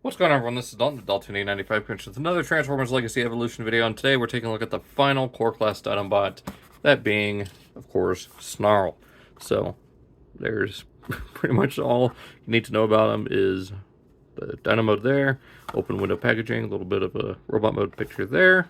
What's going on, everyone? This is Dalton, Dalton895 Pinch with another Transformers Legacy Evolution video, and today we're taking a look at the final Core Class Dinobot, that being, of course, Snarl. So, there's pretty much all you need to know about him is the Dino mode there, open window packaging, a little bit of a robot mode picture there,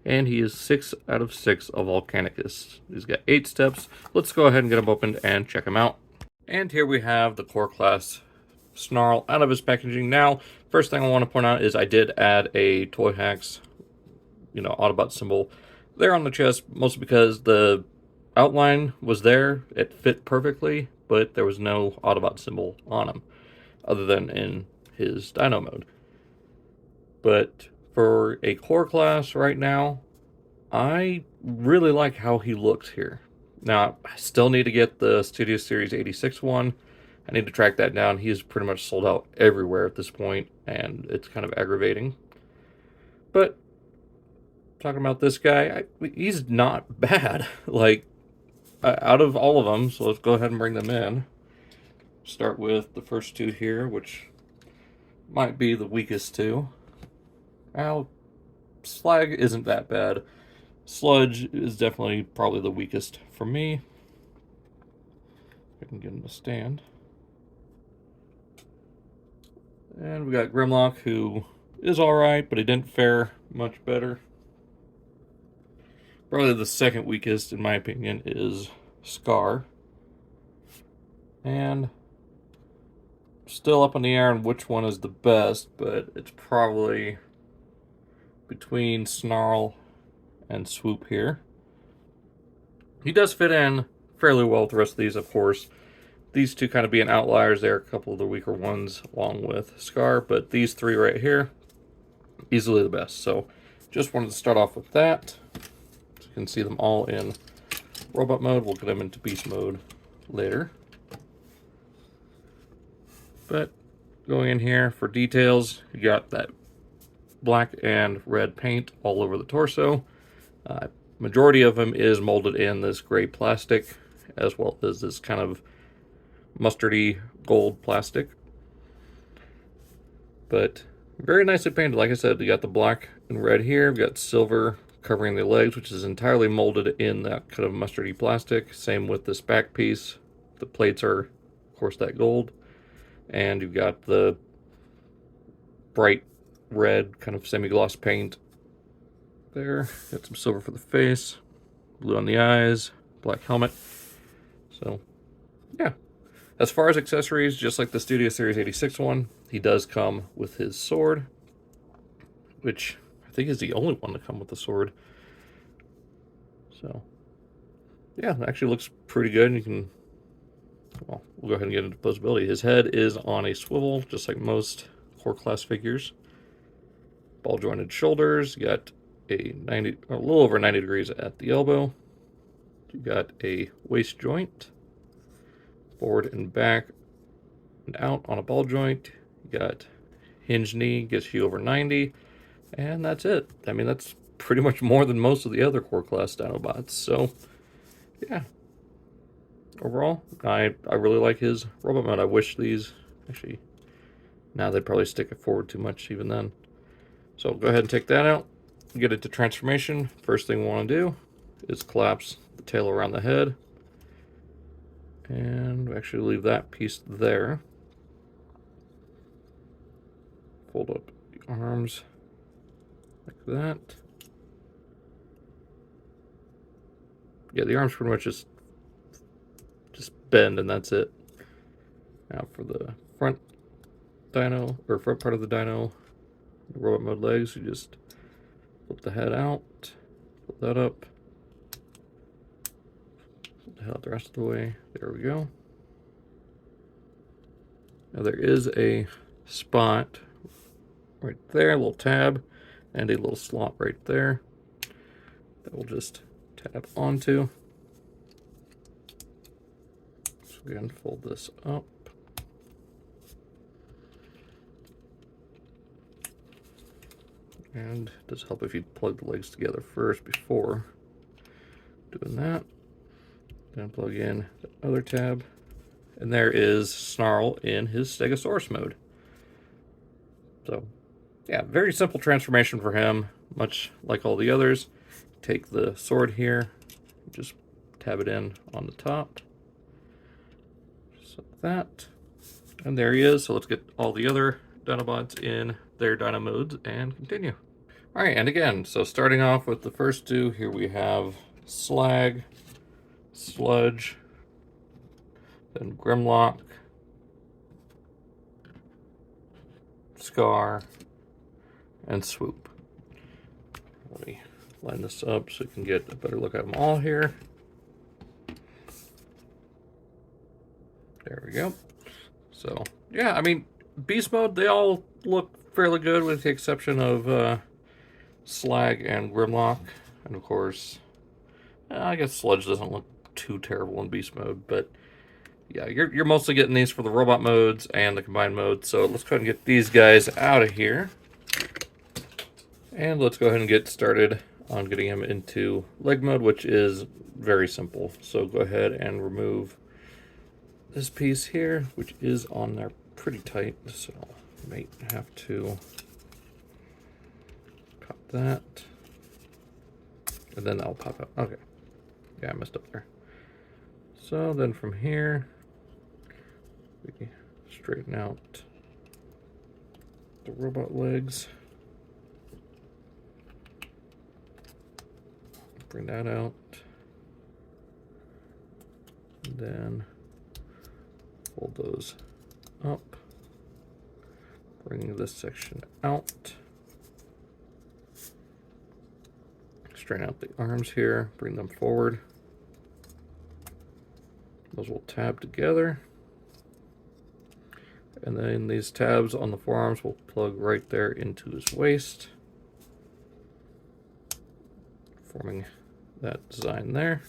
and he is 6 out of 6 of Volcanicus. He's got 8 steps. Let's go ahead and get him opened and check him out. And here we have the Core Class Snarl out of his packaging. Now, first thing I want to point out is I did add a Toy Hacks, Autobot symbol there on the chest, mostly because the outline was there. It fit perfectly, but there was no Autobot symbol on him, other than in his Dino mode. But for a core class right now, I really like how he looks here. Now, I still need to get the Studio Series 86 one. I need to track that down. He's pretty much sold out everywhere at this point, and it's kind of aggravating. But talking about this guy, he's not bad. Like, out of all of them, so let's go ahead and bring them in. Start with the first two here, which might be the weakest two. Well, Slag isn't that bad. Sludge is definitely probably the weakest for me. I can get him to stand. And we got Grimlock, who is alright, but he didn't fare much better. Probably the second weakest, in my opinion, is Scar. And still up in the air on which one is the best, but it's probably between Snarl and Swoop here. He does fit in fairly well with the rest of these, of course. These two kind of being outliers. They're a couple of the weaker ones along with Scar, but these three right here, easily the best. So just wanted to start off with that. So you can see them all in robot mode. We'll get them into beast mode later. But going in here for details, you got that black and red paint all over the torso. Majority of them is molded in this gray plastic, as well as this kind of mustardy gold plastic. But very nicely painted. Like I said, you got the black and red here. We've got silver covering the legs, which is entirely molded in that kind of mustardy plastic. Same with this back piece. The plates are, of course, that gold. And you've got the bright red kind of semi-gloss paint there. Got some silver for the face, blue on the eyes, black helmet. So, yeah. As far as accessories, just like the Studio Series 86 one, he does come with his sword, which I think is the only one to come with the sword. So, yeah, it actually looks pretty good. You can, well, we'll go ahead and get into posability. His head is on a swivel, just like most core class figures. Ball jointed shoulders. You got a little over 90 degrees at the elbow. You got a waist joint, forward and back and out on a ball joint. You got hinge knee, gets you over 90, and that's it. I mean, that's pretty much more than most of the other core class Dinobots. So, yeah. Overall, I really like his robot mode. I wish these, actually, now they'd probably stick it forward too much even then. So go ahead and take that out, get it to transformation. First thing we want to do is collapse the tail around the head. And we actually leave that piece there. Fold up the arms like that. Yeah, the arms pretty much just bend and that's it. Now for the front dino, or front part of the dino, the robot mode legs, you just flip the head out, flip that up, flip the head out the rest of the way. There we go. Now there is a spot right there, a little tab, and a little slot right there that we'll just tap onto. So again, fold this up. And it does help if you plug the legs together first before doing that. Then plug in the other tab. And there is Snarl in his Stegosaurus mode. So, yeah, very simple transformation for him, much like all the others. Take the sword here, just tab it in on the top, just like that. And there he is. So let's get all the other Dinobots in their Dino modes and continue. All right, and again, so starting off with the first two, here we have Slag, Sludge, then Grimlock, Scar, and Swoop. Let me line this up so you can get a better look at them all here. There we go. So, yeah, I mean, Beast Mode, they all look fairly good with the exception of Slag and Grimlock. And of course, I guess Sludge doesn't look too terrible in Beast Mode, but yeah, you're mostly getting these for the robot modes and the combined mode. So let's go ahead and get these guys out of here. And let's go ahead and get started on getting him into leg mode, which is very simple. So go ahead and remove this piece here, which is on there pretty tight, so I might have to pop that, and then that'll pop out. Okay, yeah, I messed up there. So then from here, we straighten out the robot legs, bring that out, and then fold those up, bring this section out, straighten out the arms here, bring them forward. Those will tab together, and then these tabs on the forearms will plug right there into his waist, forming that design there.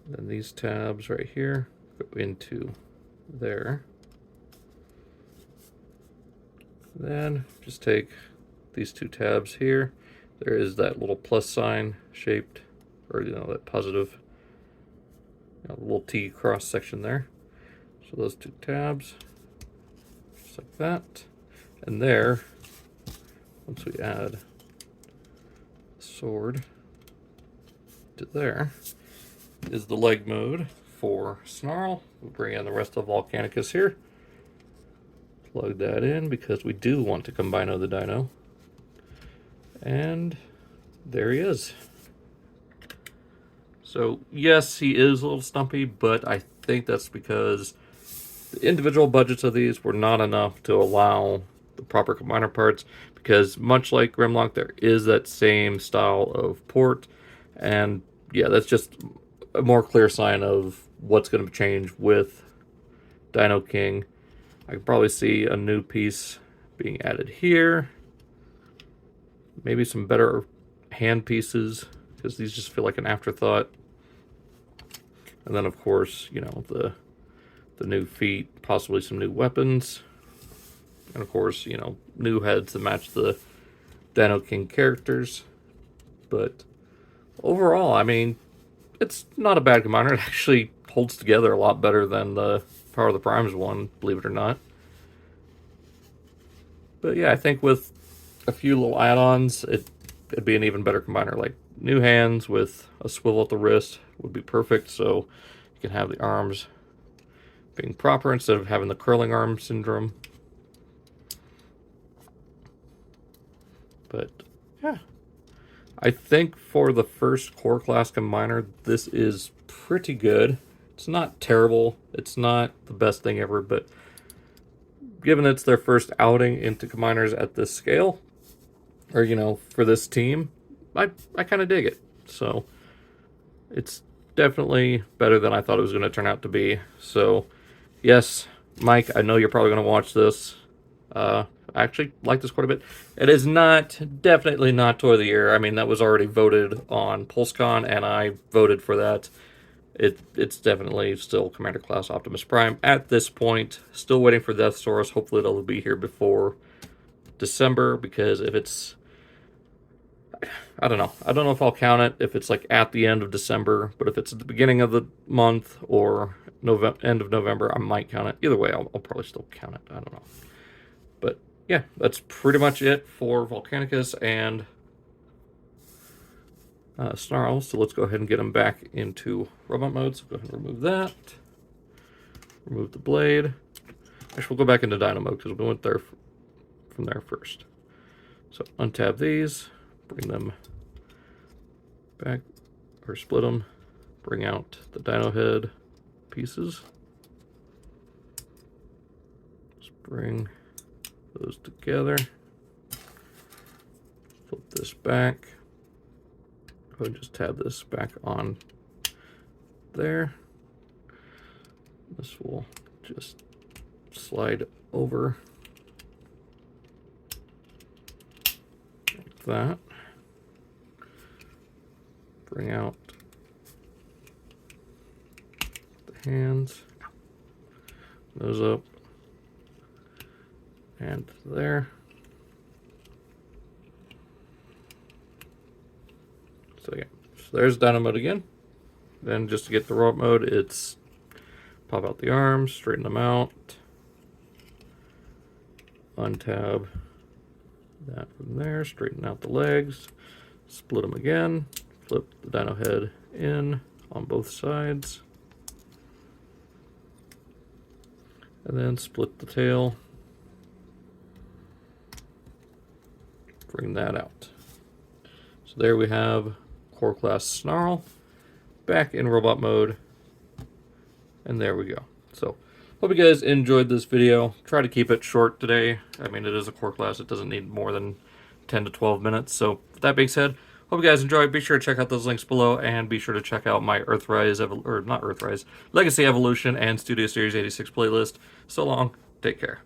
Then these tabs right here go into there. Then just take these two tabs here. There is that little plus sign shaped, or that positive little T cross section there. So those two tabs, just like that. And there, once we add the sword to there, is the leg mode for Snarl. We'll bring in the rest of Volcanicus here. Plug that in because we do want to combine the dino. And there he is. So yes, he is a little stumpy, but I think that's because the individual budgets of these were not enough to allow the proper combiner parts, because much like Grimlock, there is that same style of port, and yeah, that's just a more clear sign of what's going to change with Dinoking. I can probably see a new piece being added here. Maybe some better hand pieces, because these just feel like an afterthought. And then, of course, the new feet, possibly some new weapons. And, of course, new heads to match the Dinoking characters. But overall, I mean, it's not a bad combiner. It actually holds together a lot better than the Power of the Primes one, believe it or not. But yeah, I think with a few little add-ons, it'd be an even better combiner. Like new hands with a swivel at the wrist would be perfect, so you can have the arms being proper instead of having the curling arm syndrome. But yeah, I think for the first core class combiner, this is pretty good. It's not terrible. It's not the best thing ever, but given it's their first outing into combiners at this scale, or for this team, I kind of dig it. So it's definitely better than I thought it was going to turn out to be. So yes, Mike, I know you're probably going to watch this. I actually like this quite a bit. It is definitely not Toy of the Year. I mean, that was already voted on PulseCon, and I voted for that. It's definitely still Commander Class Optimus Prime at this point. Still waiting for Death Source. Hopefully it'll be here before December, because if it's... I don't know. I don't know if I'll count it if it's like at the end of December, but if it's at the beginning of the month or end of November, I might count it. Either way, I'll probably still count it. I don't know. yeah, that's pretty much it for Volcanicus and Snarl. So let's go ahead and get them back into robot mode. So go ahead and remove that. Remove the blade. Actually, we'll go back into Dino mode because we went there from there first. So untab these, bring them back, or split them, bring out the Dino head pieces. Just bring those together. Flip this back. Go ahead and just tab this back on there. This will just slide over like that. Bring out the hands, nose up, and there. So yeah, so there's Dino mode again. Then just to get the robot mode, it's pop out the arms, straighten them out, untab that from there, straighten out the legs, split them again, flip the Dino head in on both sides, and then split the tail, bring that out. So there we have Core Class Snarl back in robot mode, and there we go. So hope you guys enjoyed this video. Try to keep it short today. I mean, it is a core class. It doesn't need more than 10 to 12 minutes. So with that being said, hope you guys enjoyed. Be sure to check out those links below, and be sure to check out my Legacy Evolution and Studio Series 86 playlist. So long. Take care.